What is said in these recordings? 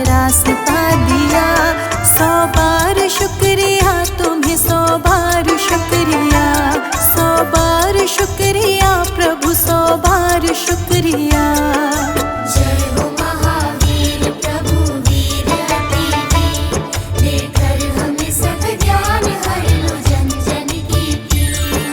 रास्ता दिया। 100 बार शुक्रिया तुम्हें, 100 बार शुक्रिया, 100 बार शुक्रिया प्रभु, 100 बार शुक्रिया। जय हो महावीर प्रभु वीर अति वीर, देकर हमें सब ज्ञान हर लो जन जन की पीर।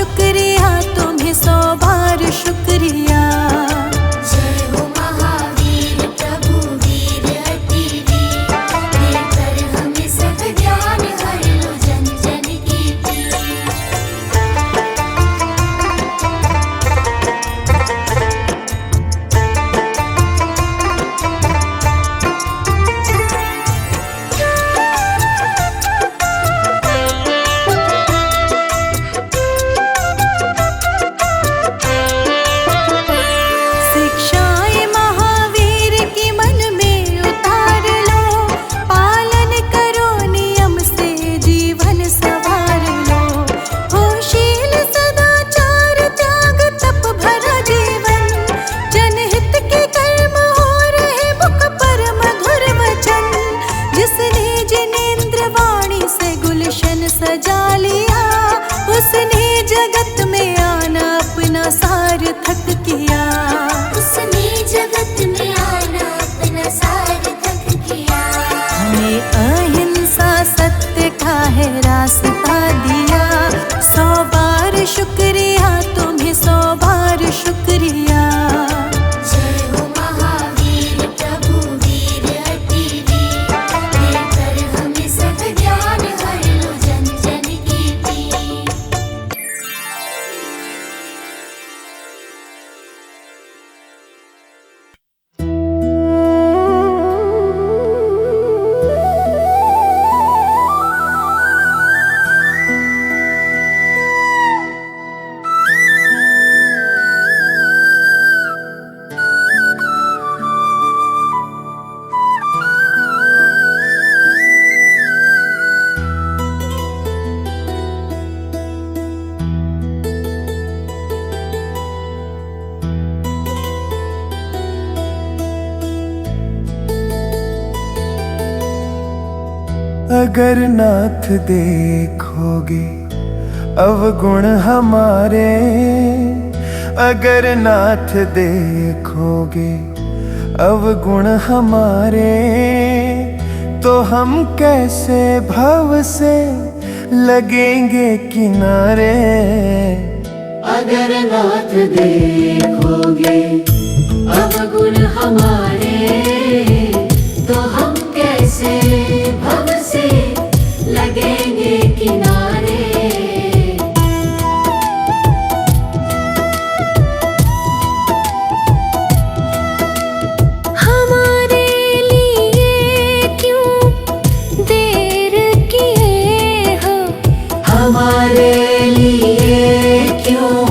शुक्रिया तुम्हें 100 बार शुक्रिया। जय हो महावीर प्रभु वीर अति वीर, देकर हमें सब ज्ञान हर लो जन जन की पीर। शिक्षाएं महावीर की मन में उतार लो, पालन करो नियम से जीवन संवार लो। हो शील सदाचार त्याग तप भरा जीवन, जनहित के कर्म हो रहे मुख पर मधुर वचन। जिसने जिनेंद्र वाणी से गुलशन सजा लिया, उसने जगत में आना अपना सार्थक किया। उसने जगत में आना अपना सार्थक किया। हमें अहिंसा सत्य का है रास्ता दिया, 100 बार शुक्रिया तुम्हें 100 बार शुक्रिया। जय हो महावीर प्रभु वीर अति वीर, देकर हमें सब ज्ञान हर लो जन जन की पीर। अगर नाथ देखोगे अवगुण हमारे, अगर नाथ देखोगे अवगुण हमारे, तो हम कैसे भव से लगेंगे किनारे। अगर नाथ देखोगे अवगुण हमारे, तो हम कैसे भव से लगेंगे किनारे। हमारे लिए क्यों देर किए हो, हमारे लिए क्यों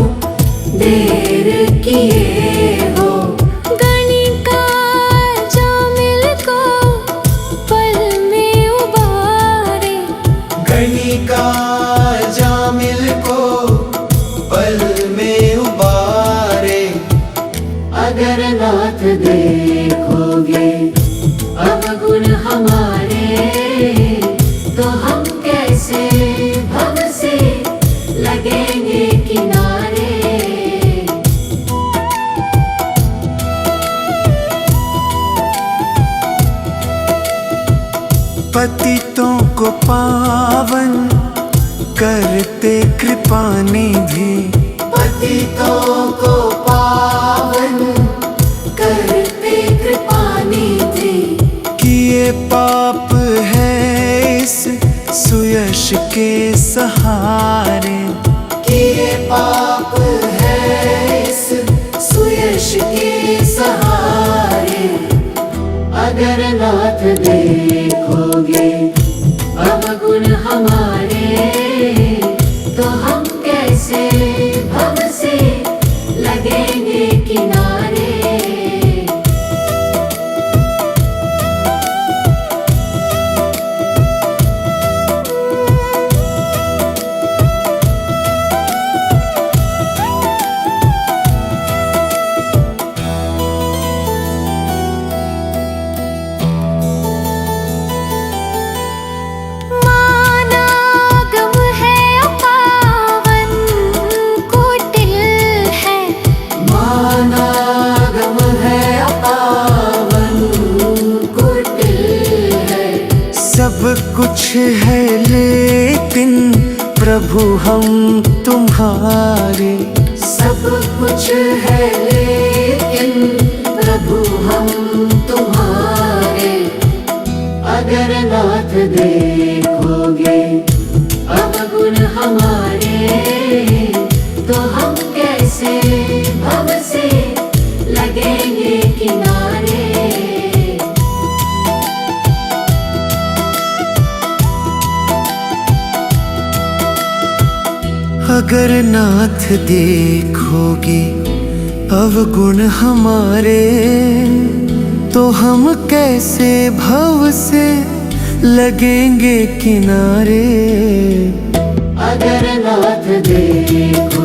देर किए हो। गणिका जामिल को पल में उबारे, गणिका जामिल को पल में उबारे। अगर नाथ देखोगे अवगुण हमारे, तो हम कैसे भव से लगेंगे किनारे। पतितों को पावन करते कृपा निधि, पतितों को पावन करते कृपा निधि। किए पाप है इस सुयश के सहारे, किए पाप है इस सुयश के सहारे। अगर नाथ देखोगे अवगुण हमारे, तो हम कैसे भव से लगेंगे किनारे। सब कुछ है लेकिन प्रभु हम तुम्हारे। सब कुछ है लेकिन प्रभु हम तुम्हारे। अगर नाथ देखोगे अवगुण हमारे, तो हम कैसे भव से लगेंगे किनारे। अगर नाथ देखोगे अवगुण हमारे, तो हम कैसे भव से लगेंगे किनारे। अगर नाथ देखो